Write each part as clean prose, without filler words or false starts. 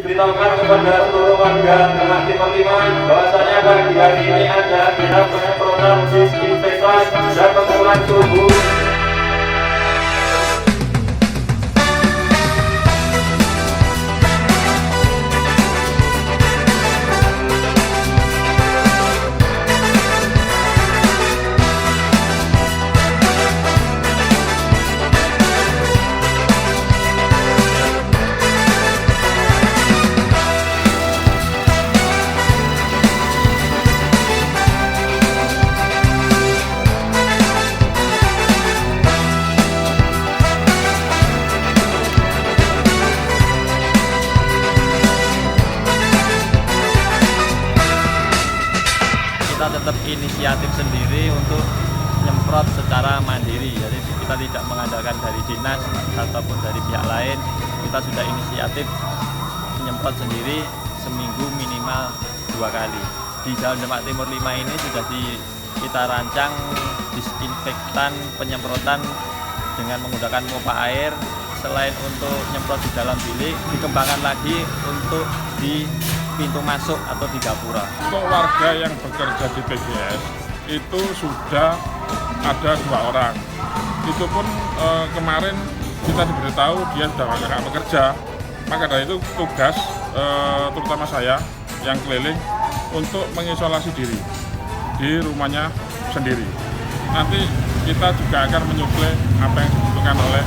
Diberitahukan kepada seluruh warga Demak Timur 5 bahwasanya pagi hari ini ada agenda penyemprotan disinfektan dan pengukuran suhu. Kita tetap inisiatif sendiri untuk nyemprot secara mandiri, jadi kita tidak mengandalkan dari dinas ataupun dari pihak lain. Kita sudah inisiatif menyemprot sendiri seminggu minimal 2 kali. Di Jalan Demak Timur 5 ini sudah kita rancang disinfektan penyemprotan dengan menggunakan pompa air. Selain untuk nyemprot di dalam bilik, dikembangkan lagi untuk di pintu masuk atau di gapura. Untuk warga yang bekerja di PGS itu sudah ada 2 orang. Itu pun kemarin kita diberitahu dia sudah nggak bekerja. Maka dari itu tugas terutama saya yang keliling untuk mengisolasi diri di rumahnya sendiri. Nanti kita juga akan menyuplai apa yang dibutuhkan oleh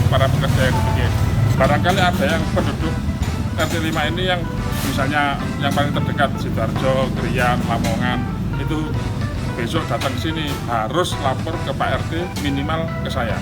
para pekerja yang di PGS. Barangkali ada yang penduduk RT 5 ini yang misalnya yang paling terdekat Sidoarjo, Krian, Lamongan, itu besok datang ke sini harus lapor ke Pak RT minimal ke saya.